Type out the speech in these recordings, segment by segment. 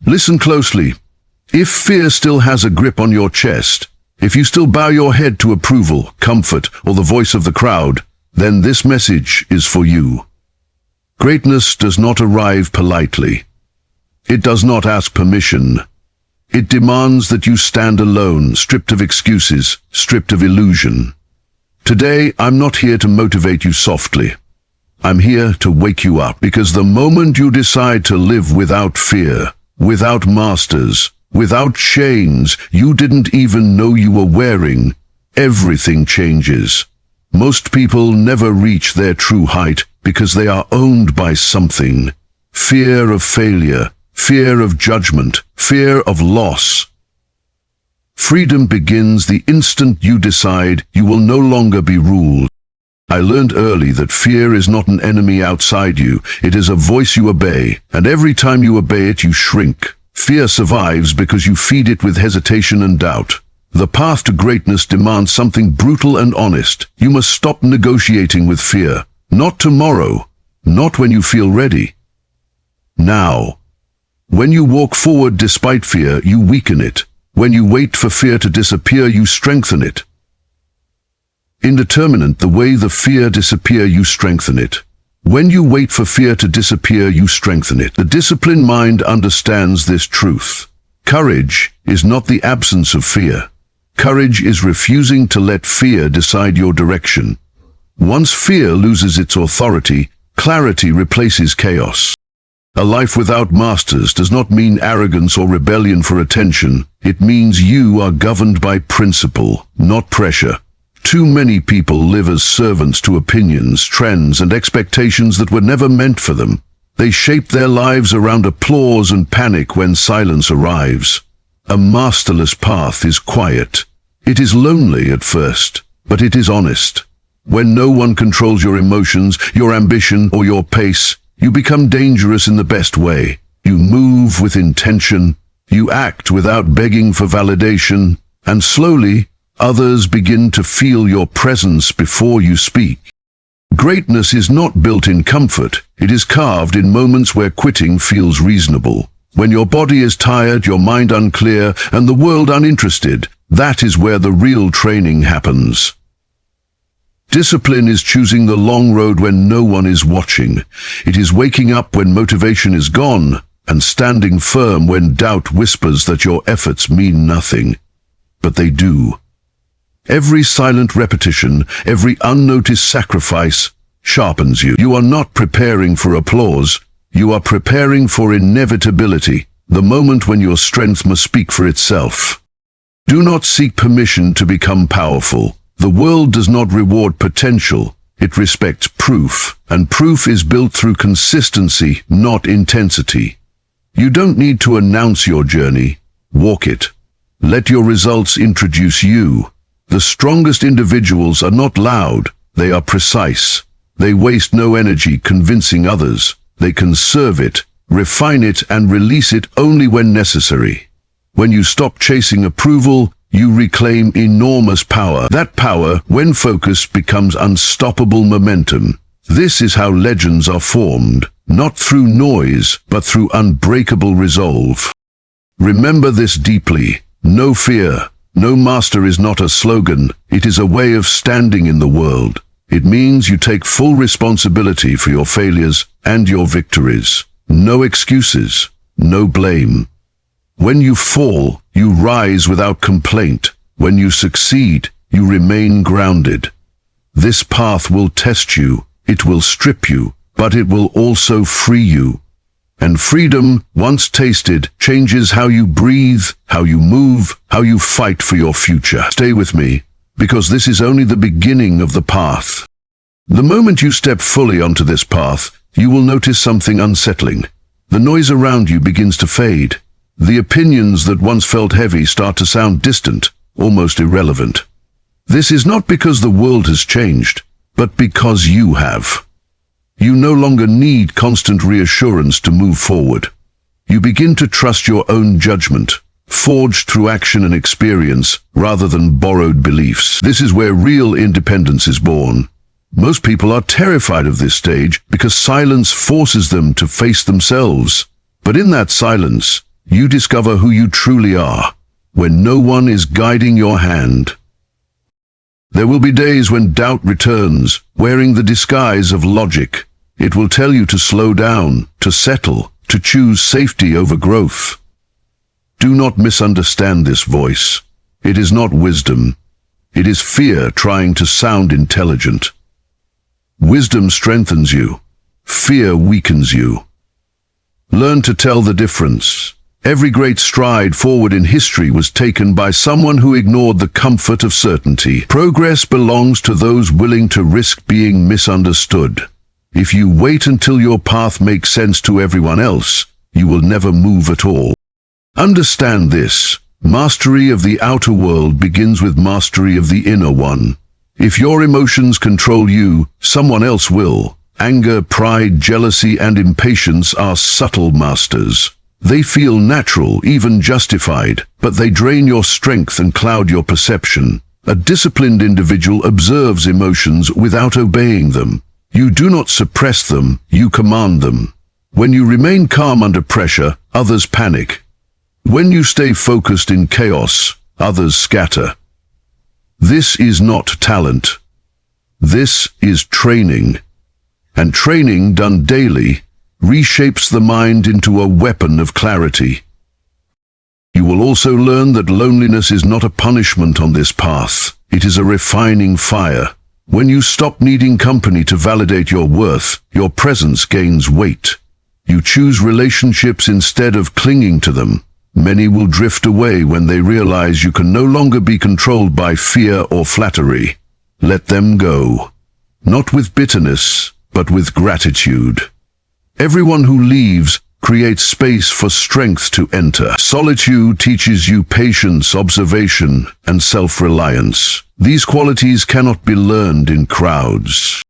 Listen closely. If fear still has a grip on your chest, if you still bow your head to approval, comfort, or the voice of the crowd, then this message is for you. Greatness does not arrive politely. It does not ask permission. It demands that you stand alone, stripped of excuses, stripped of illusion. Today, I'm not here to motivate you softly. I'm here to wake you up, because the moment you decide to live without fear, without masters, without chains you didn't even know you were wearing, everything changes. Most people never reach their true height because they are owned by something. Fear of failure, fear of judgment, fear of loss. Freedom begins the instant you decide you will no longer be ruled. I learned early that fear is not an enemy outside you, it is a voice you obey, and every time you obey it you shrink. Fear survives because you feed it with hesitation and doubt. The path to greatness demands something brutal and honest. You must stop negotiating with fear. Not tomorrow, not when you feel ready. Now. When you walk forward despite fear, you weaken it. When you wait for fear to disappear, you strengthen it. Indeterminate, the way the fear disappear, you strengthen it. When you wait for fear to disappear, you strengthen it. The disciplined mind understands this truth. Courage is not the absence of fear. Courage is refusing to let fear decide your direction. Once fear loses its authority, clarity replaces chaos. A life without masters does not mean arrogance or rebellion for attention. It means you are governed by principle, not pressure. Too many people live as servants to opinions, trends, and expectations that were never meant for them. They shape their lives around applause and panic when silence arrives. A masterless path is quiet. It is lonely at first, but it is honest. When no one controls your emotions, your ambition, or your pace, you become dangerous in the best way. You move with intention, you act without begging for validation, and slowly, others begin to feel your presence before you speak. Greatness is not built in comfort, it is carved in moments where quitting feels reasonable. When your body is tired, your mind unclear, and the world uninterested, that is where the real training happens. Discipline is choosing the long road when no one is watching. It is waking up when motivation is gone, and standing firm when doubt whispers that your efforts mean nothing. But they do. Every silent repetition, every unnoticed sacrifice, sharpens you. You are not preparing for applause. You are preparing for inevitability, the moment when your strength must speak for itself. Do not seek permission to become powerful. The world does not reward potential. It respects proof, and proof is built through consistency, not intensity. You don't need to announce your journey. Walk it. Let your results introduce you. The strongest individuals are not loud, they are precise. They waste no energy convincing others. They conserve it, refine it, and release it only when necessary. When you stop chasing approval, you reclaim enormous power. That power, when focused, becomes unstoppable momentum. This is how legends are formed, not through noise, but through unbreakable resolve. Remember this deeply. No fear. No master is not a slogan, it is a way of standing in the world. It means you take full responsibility for your failures and your victories. No excuses, no blame. When you fall, you rise without complaint. When you succeed, you remain grounded. This path will test you, it will strip you, but it will also free you. And freedom, once tasted, changes how you breathe, how you move, how you fight for your future. Stay with me, because this is only the beginning of the path. The moment you step fully onto this path, you will notice something unsettling. The noise around you begins to fade. The opinions that once felt heavy start to sound distant, almost irrelevant. This is not because the world has changed, but because you have. You no longer need constant reassurance to move forward. You begin to trust your own judgment, forged through action and experience, rather than borrowed beliefs. This is where real independence is born. Most people are terrified of this stage because silence forces them to face themselves. But in that silence, You discover who you truly are, when no one is guiding your hand. There will be days when doubt returns, wearing the disguise of logic. It will tell you to slow down, to settle, to choose safety over growth. Do not misunderstand this voice. It is not wisdom. It is fear trying to sound intelligent. Wisdom strengthens you. Fear weakens you. Learn to tell the difference. Every great stride forward in history was taken by someone who ignored the comfort of certainty. Progress belongs to those willing to risk being misunderstood. If you wait until your path makes sense to everyone else, you will never move at all. Understand this. Mastery of the outer world begins with mastery of the inner one. If your emotions control you, someone else will. Anger, pride, jealousy, and impatience are subtle masters. They feel natural, even justified, but they drain your strength and cloud your perception. A disciplined individual observes emotions without obeying them. You do not suppress them, you command them. When you remain calm under pressure, others panic. When you stay focused in chaos, others scatter. This is not talent. This is training. And training done daily reshapes the mind into a weapon of clarity. You will also learn that loneliness is not a punishment on this path. It is a refining fire. When you stop needing company to validate your worth, your presence gains weight. You choose relationships instead of clinging to them. Many will drift away when they realize you can no longer be controlled by fear or flattery. Let them go. Not with bitterness, but with gratitude. Everyone who leaves creates space for strength to enter. Solitude teaches you patience, observation, and self-reliance. These qualities cannot be learned in crowds.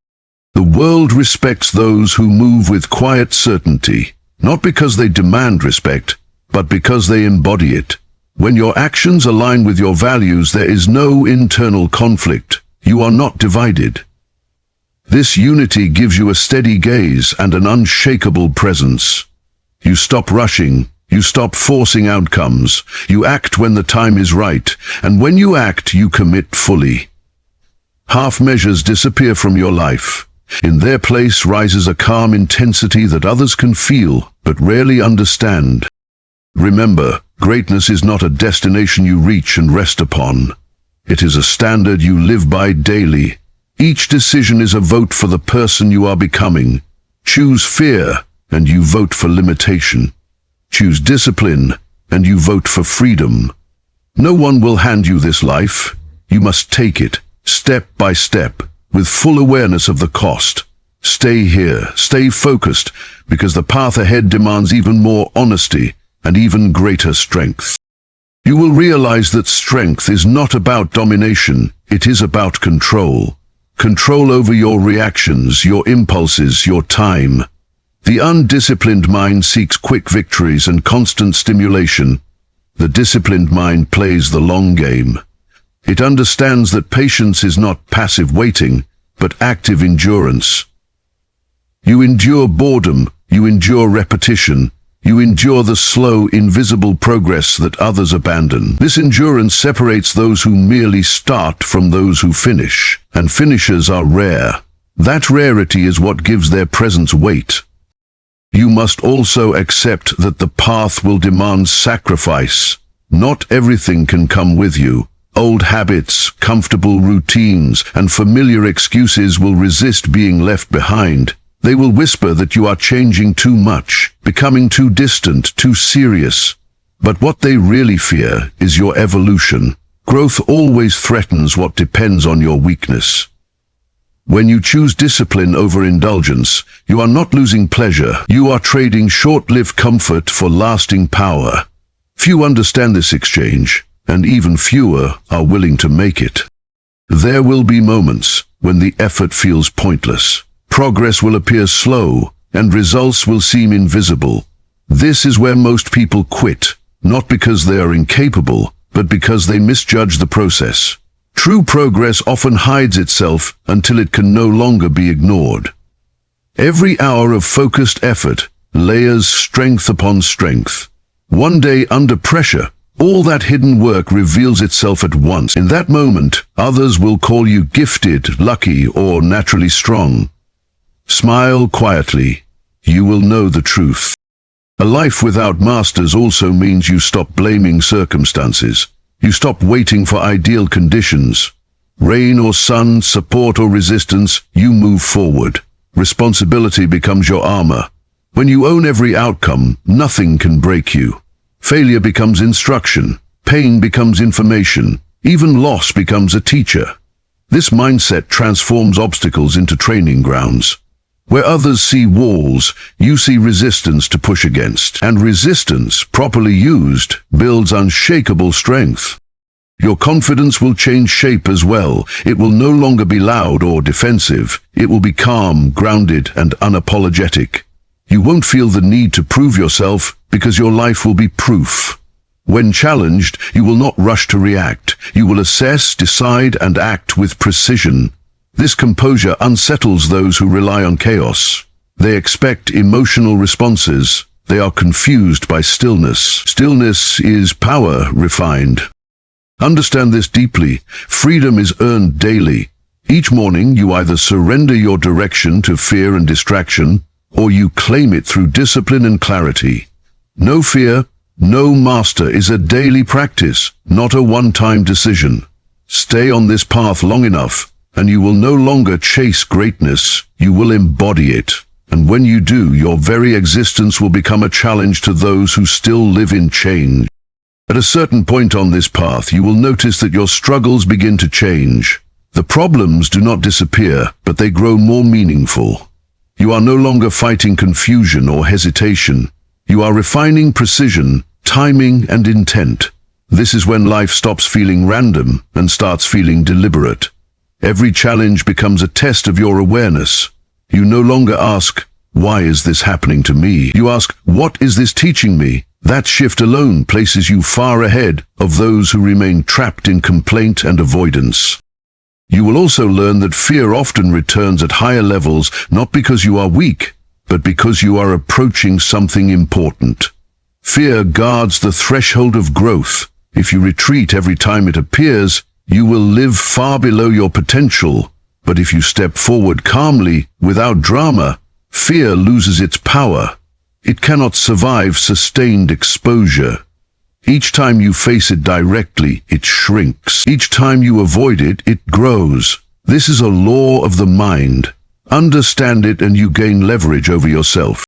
The world respects those who move with quiet certainty, not because they demand respect, but because they embody it. When your actions align with your values, there is no internal conflict. You are not divided. This unity gives you a steady gaze and an unshakable presence. You stop rushing, you stop forcing outcomes, you act when the time is right, and when you act, you commit fully. Half measures disappear from your life. In their place rises a calm intensity that others can feel, but rarely understand. Remember, greatness is not a destination you reach and rest upon. It is a standard you live by daily. Each decision is a vote for the person you are becoming. Choose fear, and you vote for limitation. Choose discipline, and you vote for freedom. No one will hand you this life. You must take it, step by step, with full awareness of the cost. Stay here, stay focused, because the path ahead demands even more honesty and even greater strength. You will realize that strength is not about domination, it is about control. Control over your reactions, your impulses, your time. The undisciplined mind seeks quick victories and constant stimulation. The disciplined mind plays the long game. It understands that patience is not passive waiting, but active endurance. You endure boredom, you endure repetition, you endure the slow, invisible progress that others abandon. This endurance separates those who merely start from those who finish, and finishers are rare. That rarity is what gives their presence weight. You must also accept that the path will demand sacrifice. Not everything can come with you. Old habits, comfortable routines, and familiar excuses will resist being left behind. They will whisper that you are changing too much, becoming too distant, too serious. But what they really fear is your evolution. Growth always threatens what depends on your weakness. When you choose discipline over indulgence, you are not losing pleasure. You are trading short-lived comfort for lasting power. Few understand this exchange, and even fewer are willing to make it. There will be moments when the effort feels pointless. Progress will appear slow, and results will seem invisible. This is where most people quit, not because they are incapable, but because they misjudge the process. True progress often hides itself until it can no longer be ignored. Every hour of focused effort layers strength upon strength. One day, under pressure, all that hidden work reveals itself at once. In that moment, others will call you gifted, lucky, or naturally strong. Smile quietly. You will know the truth. A life without masters also means you stop blaming circumstances. You stop waiting for ideal conditions. Rain or sun, support or resistance, you move forward. Responsibility becomes your armor. When you own every outcome, nothing can break you. Failure becomes instruction. Pain becomes information. Even loss becomes a teacher. This mindset transforms obstacles into training grounds. Where others see walls, you see resistance to push against. And resistance, properly used, builds unshakable strength. Your confidence will change shape as well. It will no longer be loud or defensive. It will be calm, grounded, and unapologetic. You won't feel the need to prove yourself because your life will be proof. When challenged, you will not rush to react. You will assess, decide, and act with precision. This composure unsettles those who rely on chaos. They expect emotional responses. They are confused by stillness. Stillness is power refined. Understand this deeply. Freedom is earned daily. Each morning you either surrender your direction to fear and distraction, or you claim it through discipline and clarity. No fear, no master is a daily practice, not a one-time decision. Stay on this path long enough, and you will no longer chase greatness, you will embody it. And when you do, your very existence will become a challenge to those who still live in change. At a certain point on this path, you will notice that your struggles begin to change. The problems do not disappear, but they grow more meaningful. You are no longer fighting confusion or hesitation. You are refining precision, timing, and intent. This is when life stops feeling random and starts feeling deliberate. Every challenge becomes a test of your awareness. You no longer ask, "Why is this happening to me?" You ask, "What is this teaching me?" That shift alone places you far ahead of those who remain trapped in complaint and avoidance. You will also learn that fear often returns at higher levels, not because you are weak, but because you are approaching something important. Fear guards the threshold of growth. If you retreat every time it appears, you will live far below your potential. But if you step forward calmly, without drama, fear loses its power. It cannot survive sustained exposure. Each time you face it directly, it shrinks. Each time you avoid it, it grows. This is a law of the mind. Understand it and you gain leverage over yourself.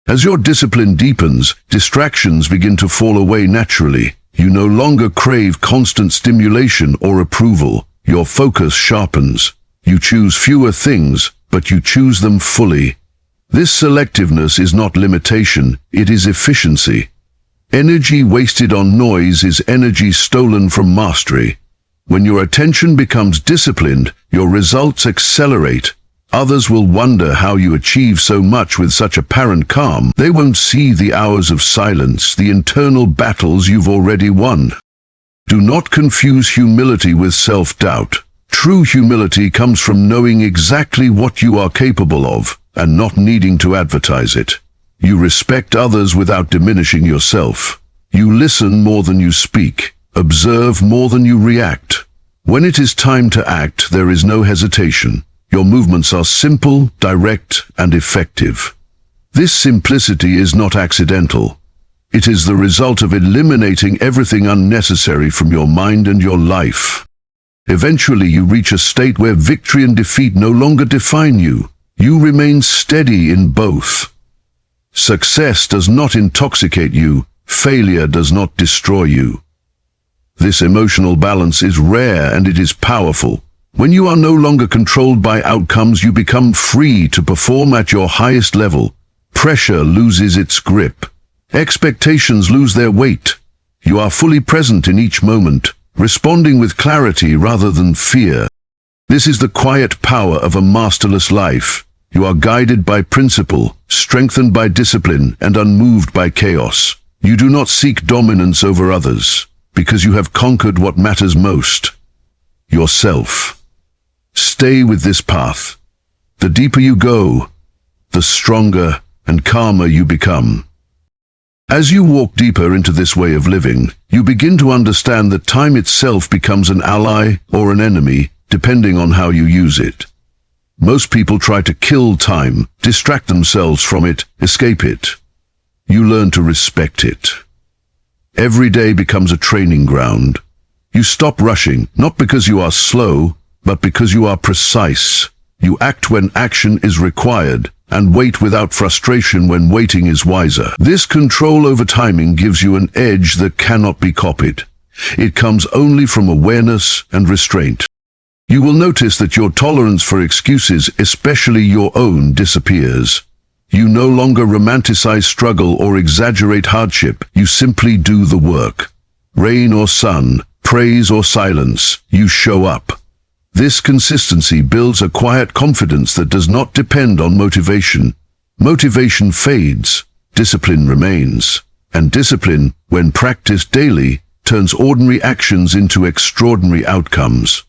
As your discipline deepens, distractions begin to fall away naturally. You no longer crave constant stimulation or approval. Your focus sharpens. You choose fewer things, but you choose them fully. This selectiveness is not limitation, it is efficiency. Energy wasted on noise is energy stolen from mastery. When your attention becomes disciplined, your results accelerate. Others will wonder how you achieve so much with such apparent calm. They won't see the hours of silence, the internal battles you've already won. Do not confuse humility with self-doubt. True humility comes from knowing exactly what you are capable of, and not needing to advertise it. You respect others without diminishing yourself. You listen more than you speak, observe more than you react. When it is time to act, there is no hesitation. Your movements are simple, direct, and effective. This simplicity is not accidental. It is the result of eliminating everything unnecessary from your mind and your life. Eventually, you reach a state where victory and defeat no longer define you. You remain steady in both. Success does not intoxicate you. Failure does not destroy you. This emotional balance is rare and it is powerful. When you are no longer controlled by outcomes, you become free to perform at your highest level. Pressure loses its grip. Expectations lose their weight. You are fully present in each moment, responding with clarity rather than fear. This is the quiet power of a masterless life. You are guided by principle, strengthened by discipline, and unmoved by chaos. You do not seek dominance over others, because you have conquered what matters most: yourself. Stay with this path. The deeper you go, the stronger and calmer you become. As you walk deeper into this way of living, you begin to understand that time itself becomes an ally or an enemy, depending on how you use it. Most people try to kill time, distract themselves from it, escape it. You learn to respect it. Every day becomes a training ground. You stop rushing, not because you are slow, but because you are precise. You act when action is required, and wait without frustration when waiting is wiser. This control over timing gives you an edge that cannot be copied. It comes only from awareness and restraint. You will notice that your tolerance for excuses, especially your own, disappears. You no longer romanticize struggle or exaggerate hardship. You simply do the work. Rain or sun, praise or silence, you show up. This consistency builds a quiet confidence that does not depend on motivation. Motivation fades, discipline remains. And discipline, when practiced daily, turns ordinary actions into extraordinary outcomes.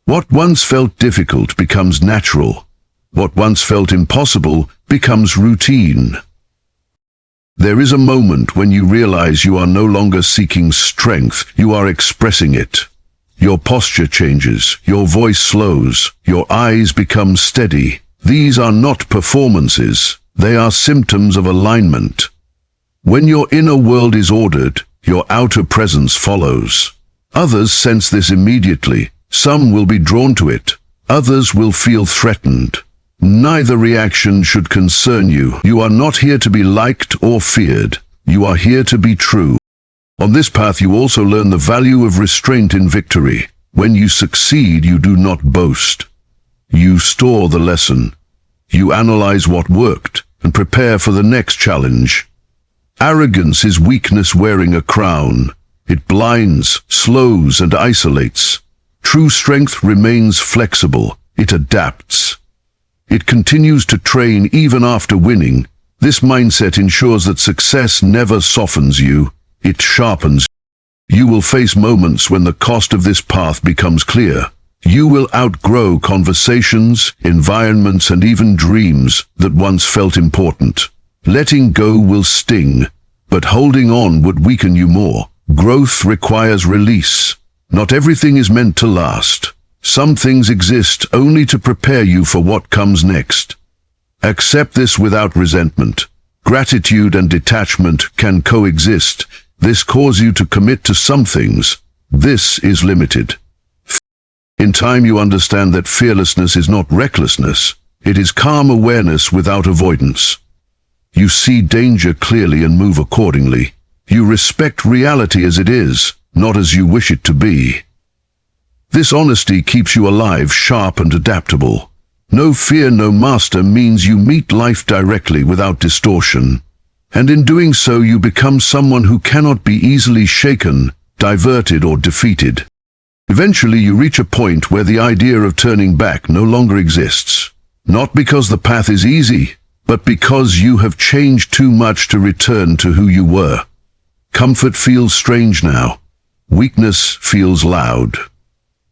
What once felt difficult becomes natural. What once felt impossible becomes routine. There is a moment when you realize you are no longer seeking strength, you are expressing it. Your posture changes, your voice slows, your eyes become steady. These are not performances, they are symptoms of alignment. When your inner world is ordered, your outer presence follows. Others sense this immediately. Some will be drawn to it. Others will feel threatened. Neither reaction should concern you. You are not here to be liked or feared. You are here to be true. On this path you also learn the value of restraint in victory. When you succeed, you do not boast. You store the lesson. You analyze what worked and prepare for the next challenge. Arrogance is weakness wearing a crown. It blinds, slows, and isolates. True strength remains flexible. It adapts. It continues to train even after winning. This mindset ensures that success never softens you. It sharpens. You will face moments when the cost of this path becomes clear. You will outgrow conversations, environments, and even dreams that once felt important. Letting go will sting, but holding on would weaken you more. Growth requires release. Not everything is meant to last. Some things exist only to prepare you for what comes next. Accept this without resentment. Gratitude and detachment can coexist. This causes you to commit to some things. This is limited. In time you understand that fearlessness is not recklessness. It is calm awareness without avoidance. You see danger clearly and move accordingly. You respect reality as it is, not as you wish it to be. This honesty keeps you alive, sharp and adaptable. No fear, no master means you meet life directly without distortion. And in doing so you become someone who cannot be easily shaken, diverted or defeated. Eventually you reach a point where the idea of turning back no longer exists. Not because the path is easy, but because you have changed too much to return to who you were. Comfort feels strange now. Weakness feels loud.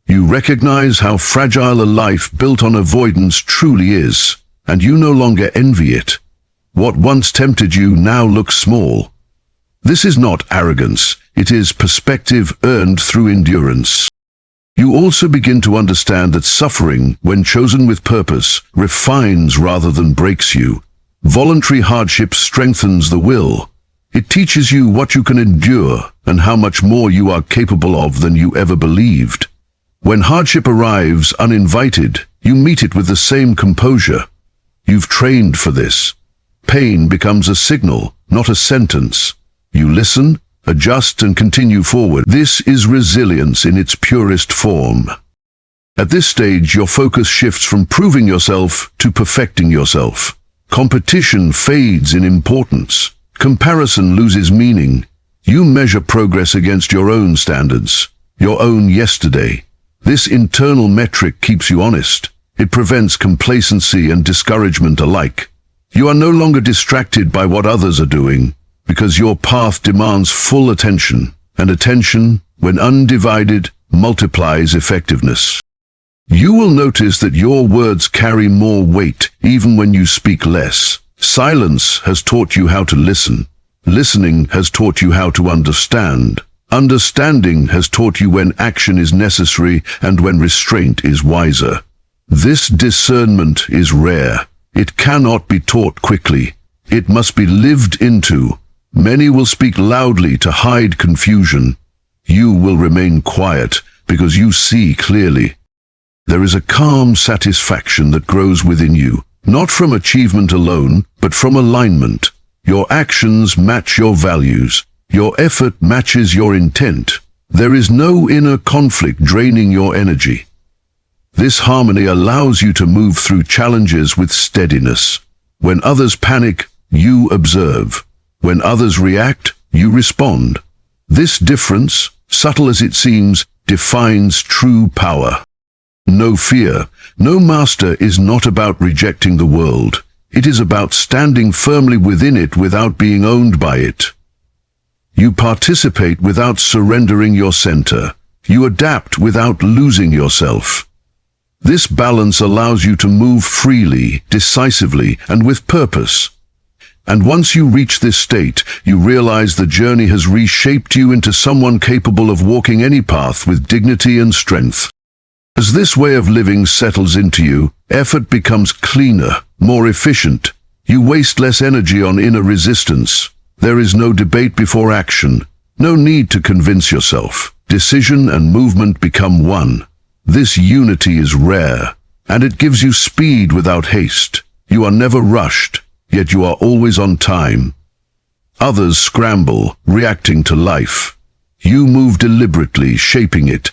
You recognize how fragile a life built on avoidance truly is, and you no longer envy it. What once tempted you now looks small. This is not arrogance, it is perspective earned through endurance. You also begin to understand that suffering, when chosen with purpose, refines rather than breaks you. Voluntary hardship strengthens the will. It teaches you what you can endure and how much more you are capable of than you ever believed. When hardship arrives uninvited, you meet it with the same composure. You've trained for this. Pain becomes a signal, not a sentence. You listen, adjust, and continue forward. This is resilience in its purest form. At this stage, your focus shifts from proving yourself to perfecting yourself. Competition fades in importance. Comparison loses meaning. You measure progress against your own standards, your own yesterday. This internal metric keeps you honest. It prevents complacency and discouragement alike. You are no longer distracted by what others are doing, because your path demands full attention, and attention, when undivided, multiplies effectiveness. You will notice that your words carry more weight even when you speak less. Silence has taught you how to listen. Listening has taught you how to understand. Understanding has taught you when action is necessary and when restraint is wiser. This discernment is rare. It cannot be taught quickly. It must be lived into. Many will speak loudly to hide confusion. You will remain quiet because you see clearly. There is a calm satisfaction that grows within you, not from achievement alone, but from alignment. Your actions match your values. Your effort matches your intent. There is no inner conflict draining your energy. This harmony allows you to move through challenges with steadiness. When others panic, you observe. When others react, you respond. This difference, subtle as it seems, defines true power. No fear, no master is not about rejecting the world. It is about standing firmly within it without being owned by it. You participate without surrendering your center. You adapt without losing yourself. This balance allows you to move freely, decisively, and with purpose. And once you reach this state, you realize the journey has reshaped you into someone capable of walking any path with dignity and strength. As this way of living settles into you, effort becomes cleaner, more efficient. You waste less energy on inner resistance. There is no debate before action, no need to convince yourself. Decision and movement become one. This unity is rare, and it gives you speed without haste. You are never rushed, yet you are always on time. Others scramble, reacting to life. You move deliberately, shaping it.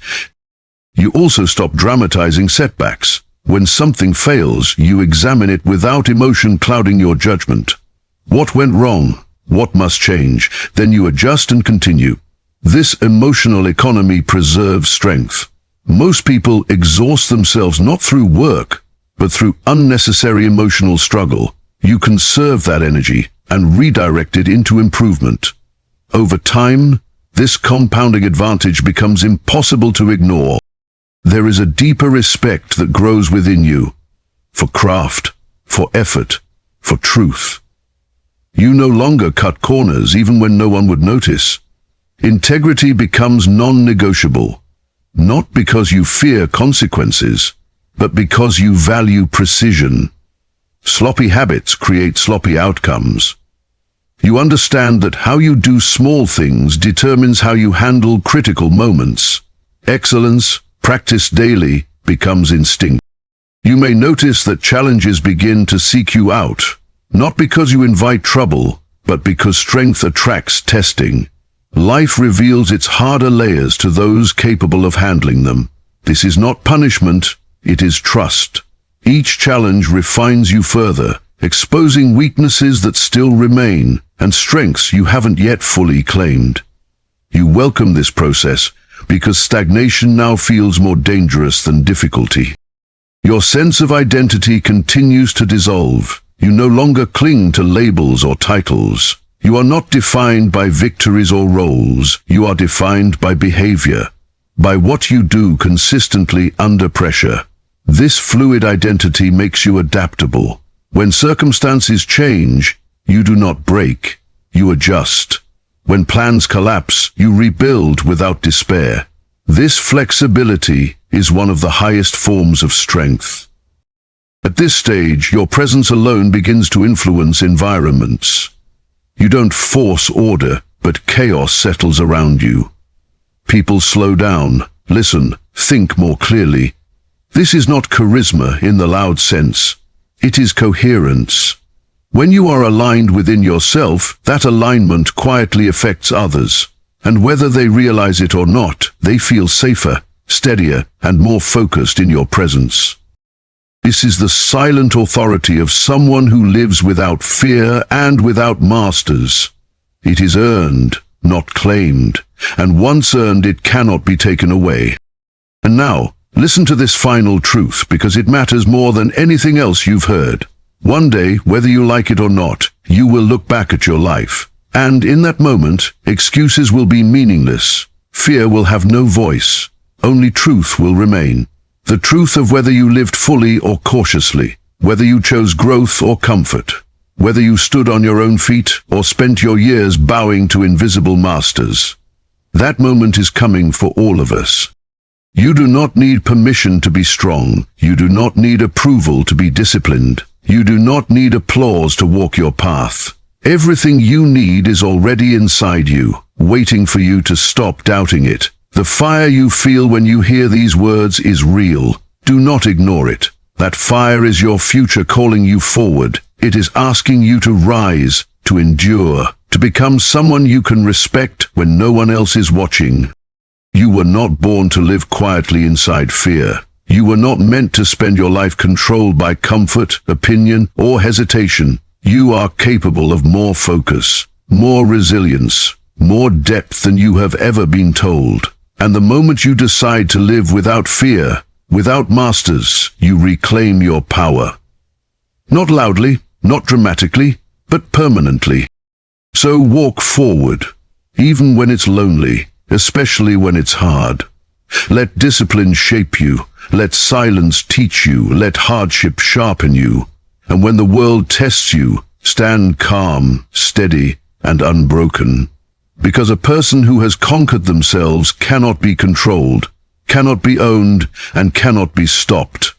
You also stop dramatizing setbacks. When something fails, you examine it without emotion clouding your judgment. What went wrong? What must change? Then you adjust and continue. This emotional economy preserves strength. Most people exhaust themselves not through work, but through unnecessary emotional struggle. You conserve that energy and redirect it into improvement. Over time, this compounding advantage becomes impossible to ignore. There is a deeper respect that grows within you, for craft, for effort, for truth. You no longer cut corners even when no one would notice. Integrity becomes non-negotiable, not because you fear consequences, but because you value precision. Sloppy habits create sloppy outcomes. You understand that how you do small things determines how you handle critical moments. Excellence, practiced daily, becomes instinct. You may notice that challenges begin to seek you out, not because you invite trouble, but because strength attracts testing. Life reveals its harder layers to those capable of handling them. This is not punishment, it is trust. Each challenge refines you further, exposing weaknesses that still remain and strengths you haven't yet fully claimed. You welcome this process because stagnation now feels more dangerous than difficulty. Your sense of identity continues to dissolve. You no longer cling to labels or titles. You are not defined by victories or roles. You are defined by behavior, by what you do consistently under pressure. This fluid identity makes you adaptable. When circumstances change, you do not break, you adjust. When plans collapse, you rebuild without despair. This flexibility is one of the highest forms of strength. At this stage, your presence alone begins to influence environments. You don't force order, but chaos settles around you. People slow down, listen, think more clearly. This is not charisma in the loud sense. It is coherence. When you are aligned within yourself, that alignment quietly affects others. And whether they realize it or not, they feel safer, steadier, and more focused in your presence. This is the silent authority of someone who lives without fear and without masters. It is earned, not claimed, and once earned it cannot be taken away. And now, listen to this final truth because it matters more than anything else you've heard. One day, whether you like it or not, you will look back at your life. And in that moment, excuses will be meaningless. Fear will have no voice. Only truth will remain. The truth of whether you lived fully or cautiously, whether you chose growth or comfort. whether you stood on your own feet or spent your years bowing to invisible masters. That moment is coming for all of us. You do not need permission to be strong. You do not need approval to be disciplined. You do not need applause to walk your path. Everything you need is already inside you, waiting for you to stop doubting it. The fire you feel when you hear these words is real. Do not ignore it. That fire is your future calling you forward. It is asking you to rise, to endure, to become someone you can respect when no one else is watching. You were not born to live quietly inside fear. You were not meant to spend your life controlled by comfort, opinion, or hesitation. You are capable of more focus, more resilience, more depth than you have ever been told. And the moment you decide to live without fear, without masters, you reclaim your power. Not loudly, not dramatically, but permanently. So walk forward, even when it's lonely, especially when it's hard. Let discipline shape you. Let silence teach you. Let hardship sharpen you. And when the world tests you, stand calm, steady, and unbroken. Because a person who has conquered themselves cannot be controlled, cannot be owned, and cannot be stopped.